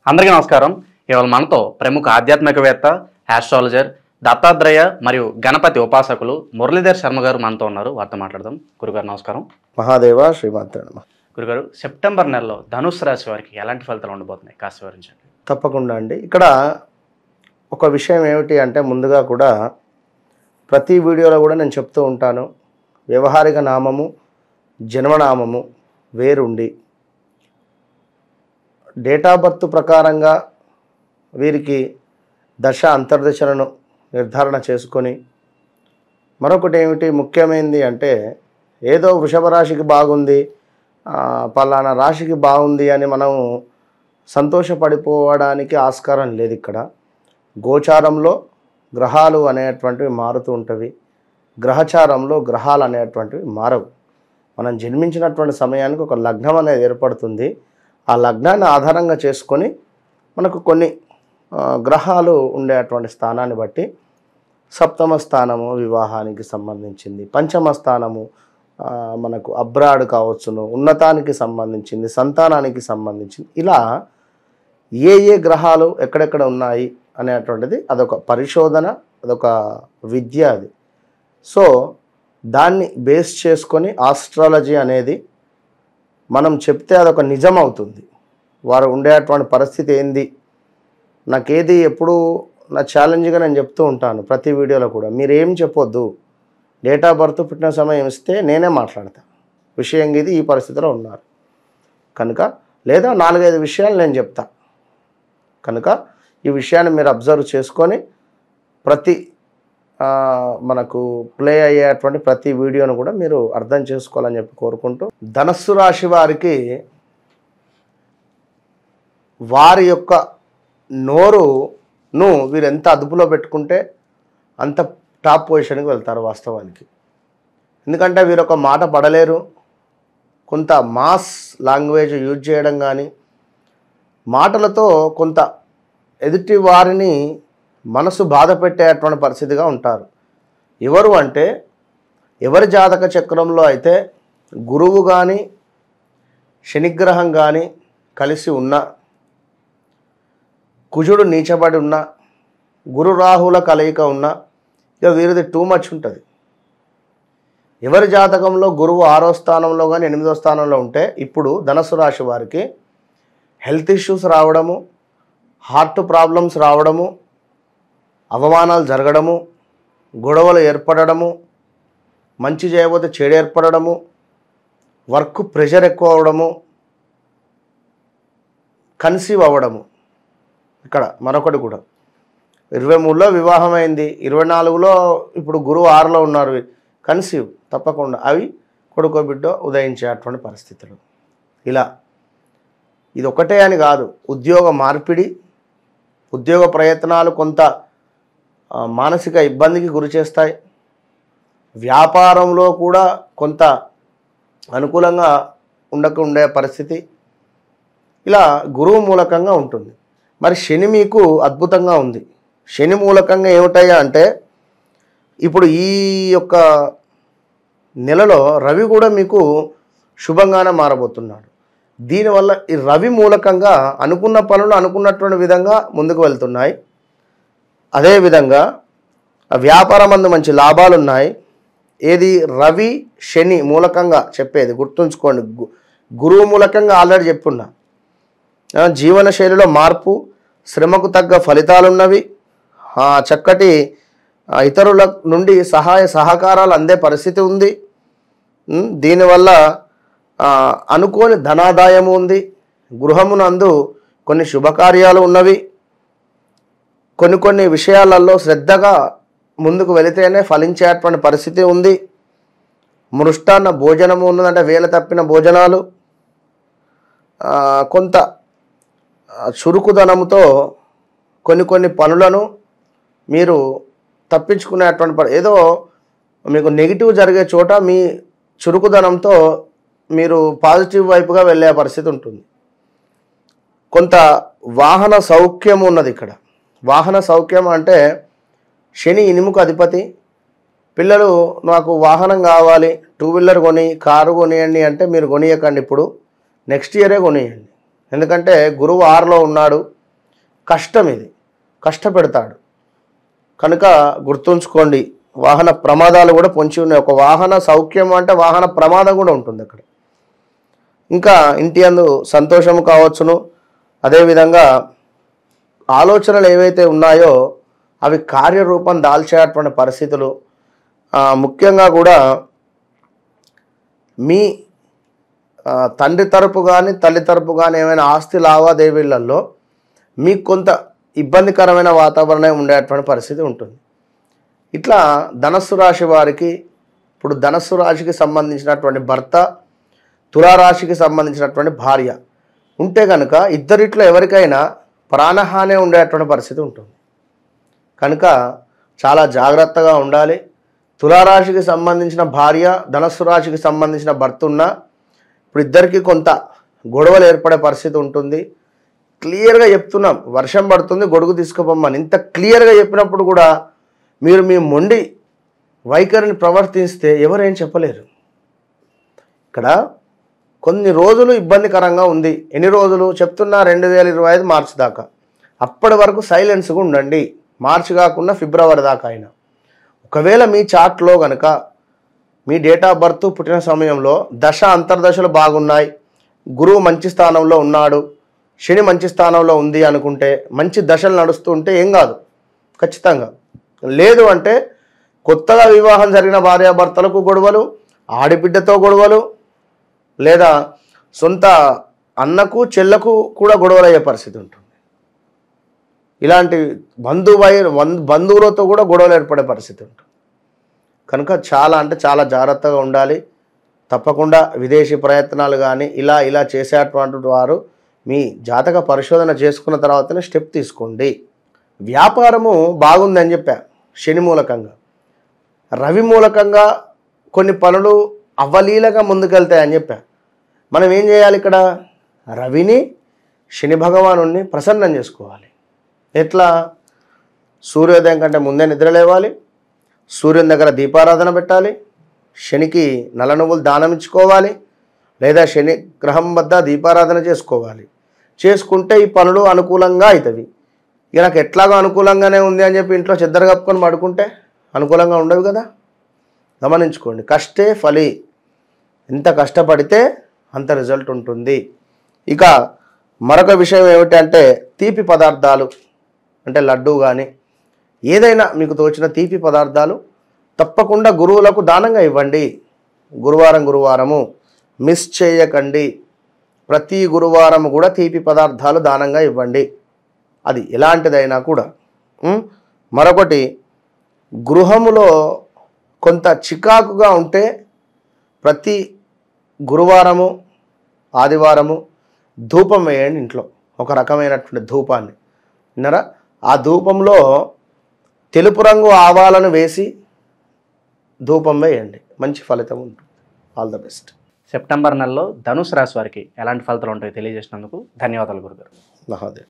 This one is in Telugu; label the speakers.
Speaker 1: అందరికీ నమస్కారం. ఇవాళ మనతో ప్రముఖ ఆధ్యాత్మికవేత్త, ఆస్ట్రాలజర్, దత్తాత్రేయ మరియు గణపతి ఉపాసకులు మురళీధర్ శర్మ గారు మనతో ఉన్నారు. వారితో మాట్లాడదాం. గురుగారు నమస్కారం.
Speaker 2: మహాదేవ శ్రీమాత్ర నమః.
Speaker 1: గురుగారు, సెప్టెంబర్ నెలలో ధనుసు రాశి వారికి ఎలాంటి ఫలితాలు ఉండబోతున్నాయి కాస్త వివరించండి.
Speaker 2: తప్పకుండా అండి. ఇక్కడ ఒక విషయం ఏమిటి అంటే, ముందుగా కూడా ప్రతి వీడియోలో కూడా నేను చెప్తూ ఉంటాను, వ్యవహారిక నామము జన్మనామము వేరుండి డేట్ ఆఫ్ బర్త్ ప్రకారంగా వీరికి దశ అంతర్దశలను నిర్ధారణ చేసుకొని, మరొకటి ఏమిటి ముఖ్యమైనది అంటే, ఏదో వృషభ రాశికి బాగుంది, పలానా రాశికి బాగుంది అని మనం సంతోషపడిపోవడానికి ఆస్కారం లేదు. ఇక్కడ గోచారంలో గ్రహాలు అనేటువంటివి మారుతూ ఉంటవి, గ్రహచారంలో గ్రహాలు అనేటువంటివి మారవు. మనం జన్మించినటువంటి సమయానికి ఒక లగ్నం అనేది ఏర్పడుతుంది. ఆ లగ్నాన్ని ఆధారంగా చేసుకొని మనకు కొన్ని గ్రహాలు ఉండేటువంటి స్థానాన్ని బట్టి సప్తమ స్థానము వివాహానికి సంబంధించింది, పంచమ స్థానము మనకు అబ్రాడ్ కావచ్చును, ఉన్నతానికి సంబంధించింది, సంతానానికి సంబంధించింది, ఇలా ఏ గ్రహాలు ఎక్కడెక్కడ ఉన్నాయి అనేటువంటిది అదొక పరిశోధన, అదొక విద్య అది. సో దాన్ని బేస్ చేసుకొని ఆస్ట్రాలజీ అనేది మనం చెప్తే అదొక నిజం అవుతుంది. వారు ఉండేటువంటి పరిస్థితి ఏంది, నాకేది ఎప్పుడు నా ఛాలెంజ్గా నేను చెప్తూ ఉంటాను ప్రతి వీడియోలో కూడా, మీరేం చెప్పొద్దు, డేట్ ఆఫ్ బర్త్ పుట్టిన సమయం ఇస్తే నేనే మాట్లాడతా, విషయం ఇది ఈ పరిస్థితిలో ఉన్నారు కనుక, లేదా 4-5 విషయాలు నేను చెప్తా కనుక ఈ విషయాన్ని మీరు అబ్జర్వ్ చేసుకొని ప్రతి మనకు ప్లే అయ్యేటువంటి ప్రతి వీడియోను కూడా మీరు అర్థం చేసుకోవాలని చెప్పి కోరుకుంటూ, ధనస్సు రాశి వారికి వారి యొక్క నోరును వీరు ఎంత అదుపులో పెట్టుకుంటే అంత టాప్ పొజిషన్కి వెళ్తారు వాస్తవానికి. ఎందుకంటే వీరు ఒక మాట పడలేరు, కొంత మాస్ లాంగ్వేజ్ యూజ్ చేయడం కానీ, మాటలతో కొంత ఎదుటి వారిని మనసు బాధ పెట్టేటువంటి పరిస్థితిగా ఉంటారు. ఎవరు అంటే, ఎవరి జాతక చక్రంలో అయితే గురువు కానీ శనిగ్రహం కానీ కలిసి ఉన్న, కుజుడు నీచబడి ఉన్న, గురు రాహుల కలయిక ఉన్న, ఇక వీరిది టూ మచ్ ఉంటుంది. ఎవరి జాతకంలో గురువు 6వ స్థానంలో కానీ 8వ స్థానంలో ఉంటే, ఇప్పుడు ధనస్సు రాశి వారికి హెల్త్ ఇష్యూస్ రావడము, హార్ట్ ప్రాబ్లమ్స్ రావడము, అవమానాలు జరగడము, గొడవలు ఏర్పడము, మంచి చేయబోతే చెడు ఏర్పడము, వర్క్ ప్రెషర్ ఎక్కువ అవడము, కన్సీవ్ అవ్వడము. ఇక్కడ మరొకటి కూడా 23లో వివాహం అయింది, 24లో ఇప్పుడు గురువు 6లో ఉన్నారు, కన్సీవ్ తప్పకుండా అవి కొడుకో బిడ్డో ఉదయించేటువంటి పరిస్థితులు. ఇలా ఇది ఒకటే అని కాదు, ఉద్యోగ మార్పిడి, ఉద్యోగ ప్రయత్నాలు కొంత మానసిక ఇబ్బందికి గురి చేస్తాయి, వ్యాపారంలో కూడా కొంత అనుకూలంగా ఉండే పరిస్థితి ఇలా గురువు మూలకంగా ఉంటుంది. మరి శని మీకు అద్భుతంగా ఉంది. శని మూలకంగా ఏమిటయ్యా అంటే, ఇప్పుడు ఈ యొక్క నెలలో రవి కూడా మీకు శుభంగానే మారబోతున్నాడు. దీనివల్ల ఈ రవి మూలకంగా అనుకున్న పనులు అనుకున్నటువంటి విధంగా ముందుకు వెళ్తున్నాయి. అదేవిధంగా వ్యాపారం అందు మంచి లాభాలు ఉన్నాయి. ఏది రవి శని మూలకంగా చెప్పేది గుర్తుంచుకోండి, గురువు మూలకంగా ఆల్రెడీ చెప్పున్నా. జీవన శైలిలో మార్పు, శ్రమకు తగ్గ ఫలితాలున్నవి, చక్కటి ఇతరుల నుండి సహాయ సహకారాలు అందే పరిస్థితి ఉంది. దీనివల్ల అనుకోని ధనాదాయము ఉంది. గృహమునందు కొన్ని శుభకార్యాలు ఉన్నవి. కొన్ని విషయాలలో శ్రద్ధగా ముందుకు వెళితేనే ఫలించేటువంటి పరిస్థితి ఉంది. మృష్టాన్న భోజనము ఉన్నదంటే వేల తప్పిన భోజనాలు, కొంత చురుకుదనముతో కొన్ని పనులను మీరు తప్పించుకునేటువంటి ఏదో మీకు నెగిటివ్ జరిగే చోట మీ చురుకుదనంతో మీరు పాజిటివ్ వైపుగా వెళ్ళే పరిస్థితి ఉంటుంది. కొంత వాహన సౌఖ్యం ఉన్నది. ఇక్కడ వాహన సౌఖ్యం అంటే శని ఇనుముకు అధిపతి. పిల్లలు నాకు వాహనం కావాలి, 2 వీలర్ కొని, కారు కొనియండి అంటే మీరు కొనియకండి, ఇప్పుడు నెక్స్ట్ ఇయరే కొనియండి. ఎందుకంటే గురువు 6లో ఉన్నాడు, కష్టం, ఇది కష్టపెడతాడు. కనుక గుర్తుంచుకోండి, వాహన ప్రమాదాలు కూడా పొంచి ఉన్నాయి. ఒక వాహన సౌఖ్యం అంటే వాహన ప్రమాదం కూడా ఉంటుంది అక్కడ. ఇంకా ఇంటి అందు సంతోషము కావచ్చును, అదేవిధంగా ఆలోచనలు ఏవైతే ఉన్నాయో అవి కార్యరూపం దాల్చేటువంటి పరిస్థితులు. ముఖ్యంగా కూడా మీ తండ్రి తరపు కానీ తల్లి తరపు కానీ ఏమైనా ఆస్తి లావాదేవీలలో మీకు కొంత ఇబ్బందికరమైన వాతావరణం ఉండేటువంటి పరిస్థితి ఉంటుంది. ఇట్లా ధనస్సు రాశి వారికి, ఇప్పుడు ధనస్సు రాశికి సంబంధించినటువంటి భర్త, తులారాశికి సంబంధించినటువంటి భార్య ఉంటే కనుక ఇద్దరిట్లో ఎవరికైనా ప్రాణహాని ఉండేటువంటి పరిస్థితి ఉంటుంది. కనుక చాలా జాగ్రత్తగా ఉండాలి. తులారాశికి సంబంధించిన భార్య, ధనస్సు రాశికి సంబంధించిన భర్త ఉన్నా ఇప్పుడు ఇద్దరికి కొంత గొడవలు ఏర్పడే పరిస్థితి ఉంటుంది. క్లియర్గా చెప్తున్నాం, వర్షం పడుతుంది గొడుగు తీసుకుపోమ్మని. ఇంత క్లియర్గా చెప్పినప్పుడు కూడా మీరు మీ మొండి వైఖరిని ప్రవర్తిస్తే ఎవరేం చెప్పలేరు. ఇక్కడ కొన్ని రోజులు ఇబ్బందికరంగా ఉంది. ఎన్ని రోజులు చెప్తున్నా? 2025 మార్చి దాకా. అప్పటి వరకు సైలెన్స్గా ఉండండి. మార్చి కాకుండా ఫిబ్రవరి దాకా అయినా. ఒకవేళ మీ చార్ట్లో కనుక మీ డేట్ ఆఫ్ బర్త్ పుట్టిన సమయంలో దశ అంతర్దశలు బాగున్నాయి, గురువు మంచి స్థానంలో ఉన్నాడు, శని మంచి స్థానంలో ఉంది అనుకుంటే, మంచి దశలు నడుస్తూ ఉంటే ఏం కాదు ఖచ్చితంగా. లేదు అంటే కొత్తగా వివాహం జరిగిన భార్యాభర్తలకు గొడవలు, ఆడిబిడ్డతో గొడవలు, లేదా సొంత అన్నకు చెల్లకు కూడా గొడవలు అయ్యే పరిస్థితి ఉంటుంది. ఇలాంటి బంధువులతో కూడా గొడవలు ఏర్పడే పరిస్థితి ఉంటుంది. కనుక చాలా అంటే చాలా జాగ్రత్తగా ఉండాలి. తప్పకుండా విదేశీ ప్రయత్నాలు కానీ ఇలా చేసేటువంటి వారు మీ జాతక పరిశోధన చేసుకున్న తర్వాతనే స్టెప్ తీసుకోండి. వ్యాపారము బాగుందని చెప్పా, శని మూలకంగా. రవి మూలకంగా కొన్ని పనులు అవలీలగా ముందుకెళ్తాయని చెప్పా. మనం ఏం చేయాలి? ఇక్కడ రవిని, శని భగవానుణ్ణి ప్రసన్నం చేసుకోవాలి. ఎట్లా? సూర్యోదయం కంటే ముందే నిద్ర లేవాలి, సూర్యుని దగ్గర దీపారాధన పెట్టాలి, శనికి నల్ల నువ్వులు దానం ఇచ్చుకోవాలి, లేదా శని గ్రహం వద్ద దీపారాధన చేసుకోవాలి. చేసుకుంటే ఈ పనులు అనుకూలంగా అవుతుంది. ఇక నాకు ఎట్లాగో అనుకూలంగానే ఉంది అని చెప్పి ఇంట్లో చెద్దరు కప్పుకొని పడుకుంటే అనుకూలంగా ఉండవు కదా. గమనించుకోండి, కష్టే ఫలి. ఎంత కష్టపడితే అంత రిజల్ట్ ఉంటుంది. ఇక మరొక విషయం ఏమిటంటే తీపి పదార్థాలు, అంటే లడ్డు కానీ ఏదైనా మీకు తోచిన తీపి పదార్థాలు తప్పకుండా గురువులకు దానంగా ఇవ్వండి. గురువారము మిస్ చేయకండి. ప్రతి గురువారం కూడా తీపి పదార్థాలు దానంగా ఇవ్వండి, అది ఎలాంటిదైనా కూడా. మరొకటి, గృహములో కొంత చికాకుగా ఉంటే ప్రతి గురువారము ఆదివారము ధూపం వేయండి ఇంట్లో, ఒక రకమైనటువంటి ధూపాన్ని. విన్నారా? ఆ ధూపంలో తెలుపు రంగు ఆవాలను వేసి ధూపం వేయండి, మంచి ఫలితం ఉంటుంది. All the best.
Speaker 1: సెప్టెంబర్ నెలలో ధనుసు రాశి వారికి ఎలాంటి ఫలితాలు ఉంటాయో తెలియజేసినందుకు ధన్యవాదాలు గురుగారు.
Speaker 2: మహాదేవ్.